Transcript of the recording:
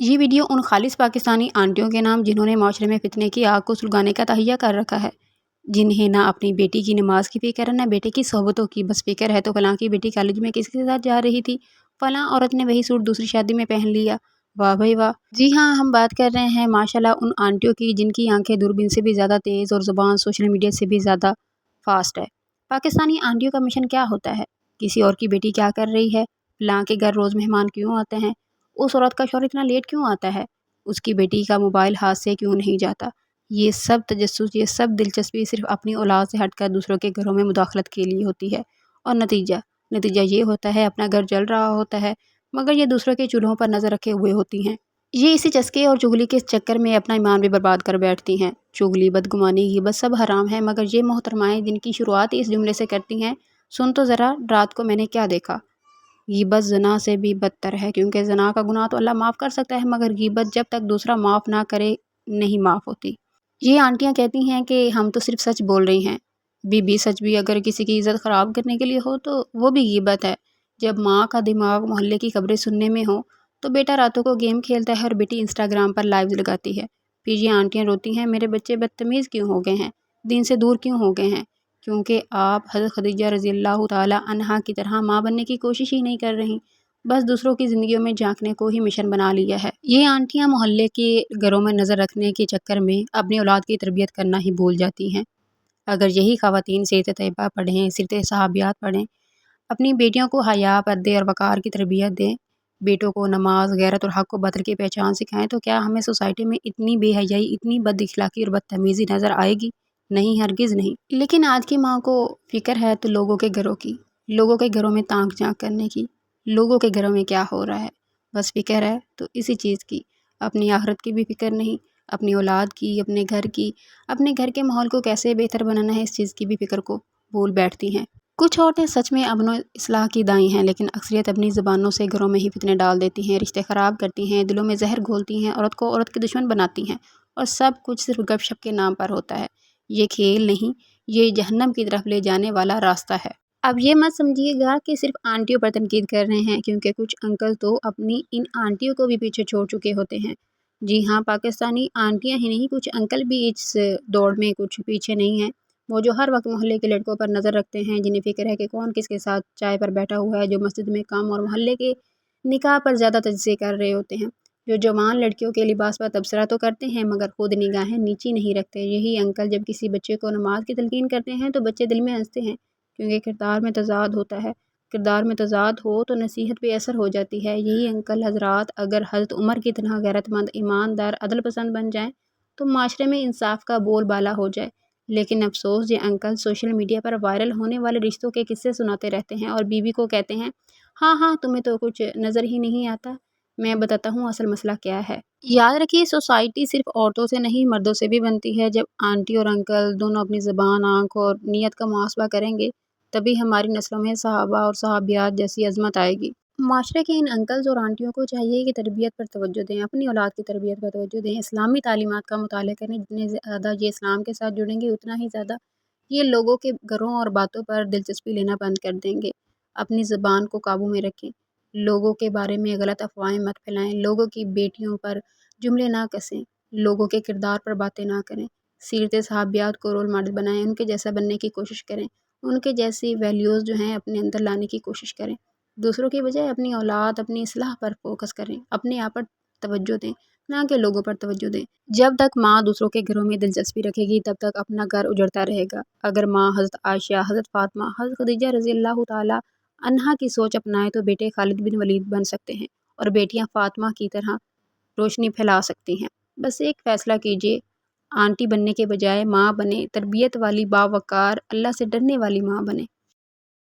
یہ ویڈیو ان خالص پاکستانی آنٹیوں کے نام جنہوں نے معاشرے میں فتنے کی آگ کو سلگانے کا تہیہ کر رکھا ہے، جنہیں نہ اپنی بیٹی کی نماز کی فکر ہے، نہ بیٹے کی صحبتوں کی بس فکر ہے تو فلاں کی بیٹی کالج میں کس کے ساتھ جا رہی تھی، فلاں عورت نے وہی سوٹ دوسری شادی میں پہن لیا، واہ بھائی واہ۔ جی ہاں، ہم بات کر رہے ہیں ماشاءاللہ ان آنٹیوں کی جن کی آنکھیں دوربین سے بھی زیادہ تیز اور زبان سوشل میڈیا سے بھی زیادہ فاسٹ ہے۔ پاکستانی آنٹیوں کا مشن کیا ہوتا ہے؟ کسی اور کی بیٹی کیا کر رہی ہے، فلاں کے گھر روز مہمان کیوں آتے ہیں، اس عورت کا شوہر اتنا لیٹ کیوں آتا ہے، اس کی بیٹی کا موبائل ہاتھ سے کیوں نہیں جاتا۔ یہ سب تجسس، یہ سب دلچسپی صرف اپنی اولاد سے ہٹ کر دوسروں کے گھروں میں مداخلت کے لیے ہوتی ہے، اور نتیجہ یہ ہوتا ہے اپنا گھر جل رہا ہوتا ہے مگر یہ دوسروں کے چولہوں پر نظر رکھے ہوئے ہوتی ہیں۔ یہ اسی چسکے اور چغلی کے چکر میں اپنا ایمان بھی برباد کر بیٹھتی ہیں۔ چغلی، بدگمانی، غیبت سب حرام ہے مگر یہ محترمائیں جن کی شروعات اس جملے سے کرتی ہیں، سن تو ذرا رات کو میں نے کیا دیکھا۔ غیبت زنا سے بھی بدتر ہے، کیونکہ زنا کا گناہ تو اللہ معاف کر سکتا ہے مگر غیبت جب تک دوسرا معاف نہ کرے نہیں معاف ہوتی۔ یہ آنٹیاں کہتی ہیں کہ ہم تو صرف سچ بول رہی ہیں۔ بی سچ بھی اگر کسی کی عزت خراب کرنے کے لیے ہو تو وہ بھی غیبت ہے۔ جب ماں کا دماغ محلے کی خبریں سننے میں ہو تو بیٹا راتوں کو گیم کھیلتا ہے اور بیٹی انسٹاگرام پر لائیوز لگاتی ہے۔ پھر یہ آنٹیاں روتی ہیں میرے بچے بدتمیز کیوں ہو گئے ہیں، دین سے دور کیوں ہو گئے ہیں، کیونکہ آپ حضرت خدیجہ رضی اللہ تعالی عنہا کی طرح ماں بننے کی کوشش ہی نہیں کر رہی، بس دوسروں کی زندگیوں میں جھانکنے کو ہی مشن بنا لیا ہے۔ یہ آنٹیاں محلے کے گھروں میں نظر رکھنے کے چکر میں اپنی اولاد کی تربیت کرنا ہی بھول جاتی ہیں۔ اگر یہی خواتین سیرت طیبہ پڑھیں، سیرت صحابیات پڑھیں، اپنی بیٹیوں کو حیا، پردے اور وقار کی تربیت دیں، بیٹوں کو نماز، غیرت اور حق و باطل کی پہچان سکھائیں تو کیا ہمیں سوسائٹی میں اتنی بے حیائی، اتنی بد اخلاقی اور بدتمیزی نظر آئے گی؟ نہیں، ہرگز نہیں۔ لیکن آج کی ماں کو فکر ہے تو لوگوں کے گھروں کی، لوگوں کے گھروں میں تانک جھانک کرنے کی، لوگوں کے گھروں میں کیا ہو رہا ہے بس فکر ہے تو اسی چیز کی، اپنی آخرت کی بھی فکر نہیں، اپنی اولاد کی، اپنے گھر کی، اپنے گھر کے ماحول کو کیسے بہتر بنانا ہے اس چیز کی بھی فکر کو بھول بیٹھتی ہیں۔ کچھ عورتیں سچ میں امن و اصلاح کی دائیں ہیں لیکن اکثریت اپنی زبانوں سے گھروں میں ہی فتنے ڈال دیتی ہیں، رشتے خراب کرتی ہیں، دلوں میں زہر گھولتی ہیں، عورت کو عورت کے دشمن بناتی ہیں، اور سب کچھ صرف گپ شپ کے نام پر ہوتا ہے۔ یہ کھیل نہیں، یہ جہنم کی طرف لے جانے والا راستہ ہے۔ اب یہ مت سمجھیے گا کہ صرف آنٹیوں پر تنقید کر رہے ہیں، کیونکہ کچھ انکل تو اپنی ان آنٹیوں کو بھی پیچھے چھوڑ چکے ہوتے ہیں۔ جی ہاں، پاکستانی آنٹیاں ہی نہیں، کچھ انکل بھی اس دوڑ میں کچھ پیچھے نہیں ہیں، وہ جو ہر وقت محلے کے لڑکوں پر نظر رکھتے ہیں، جنہیں فکر ہے کہ کون کس کے ساتھ چائے پر بیٹھا ہوا ہے، جو مسجد میں کام اور محلے کے نکاح پر زیادہ تجزیے کر رہے ہوتے ہیں، جو جوان لڑکیوں کے لباس پر تبصرہ تو کرتے ہیں مگر خود نگاہیں نیچی نہیں رکھتے۔ یہی انکل جب کسی بچے کو نماز کی تلقین کرتے ہیں تو بچے دل میں ہنستے ہیں، کیونکہ کردار میں تضاد ہوتا ہے، کردار میں تضاد ہو تو نصیحت بے اثر ہو جاتی ہے۔ یہی انکل حضرات اگر حضرت عمر کی طرح غیرت مند، ایماندار، عدل پسند بن جائیں تو معاشرے میں انصاف کا بول بالا ہو جائے، لیکن افسوس یہ انکل سوشل میڈیا پر وائرل ہونے والے رشتوں کے قصے سناتے رہتے ہیں اور بیوی کو کہتے ہیں، ہاں ہاں تمہیں تو کچھ نظر ہی نہیں آتا، میں بتاتا ہوں اصل مسئلہ کیا ہے۔ یاد رکھیے سوسائٹی صرف عورتوں سے نہیں مردوں سے بھی بنتی ہے۔ جب آنٹی اور انکل دونوں اپنی زبان، آنکھ اور نیت کا محاسبہ کریں گے تبھی ہماری نسلوں میں صحابہ اور صحابیات جیسی عظمت آئے گی۔ معاشرے کے ان انکلز اور آنٹیوں کو چاہیے کہ تربیت پر توجہ دیں، اپنی اولاد کی تربیت پر توجہ دیں، اسلامی تعلیمات کا مطالعہ کریں، جتنے زیادہ یہ اسلام کے ساتھ جڑیں گے اتنا ہی زیادہ یہ لوگوں کے گھروں اور باتوں پر دلچسپی لینا بند کر دیں گے۔ اپنی زبان کو قابو میں رکھیں، لوگوں کے بارے میں غلط افواہیں مت پھیلائیں، لوگوں کی بیٹیوں پر جملے نہ کسیں، لوگوں کے کردار پر باتیں نہ کریں، سیرت صحابیات کو رول ماڈل بنائیں، ان کے جیسا بننے کی کوشش کریں، ان کے جیسی ویلیوز جو ہیں اپنے اندر لانے کی کوشش کریں، دوسروں کی بجائے اپنی اولاد، اپنی اصلاح پر فوکس کریں، اپنے آپ پر توجہ دیں، نہ کہ لوگوں پر توجہ دیں۔ جب تک ماں دوسروں کے گھروں میں دلچسپی رکھے گی تب تک اپنا گھر اجڑتا رہے گا۔ اگر ماں حضرت عائشہ، حضرت فاطمہ، حضرت خدیجہ رضی اللہ تعالی عنہا کی سوچ اپنائے تو بیٹے خالد بن ولید بن سکتے ہیں اور بیٹیاں فاطمہ کی طرح روشنی پھیلا سکتی ہیں۔ بس ایک فیصلہ کیجیے، آنٹی بننے کے بجائے ماں بنے، تربیت والی، باوقار، اللہ سے ڈرنے والی ماں بنے۔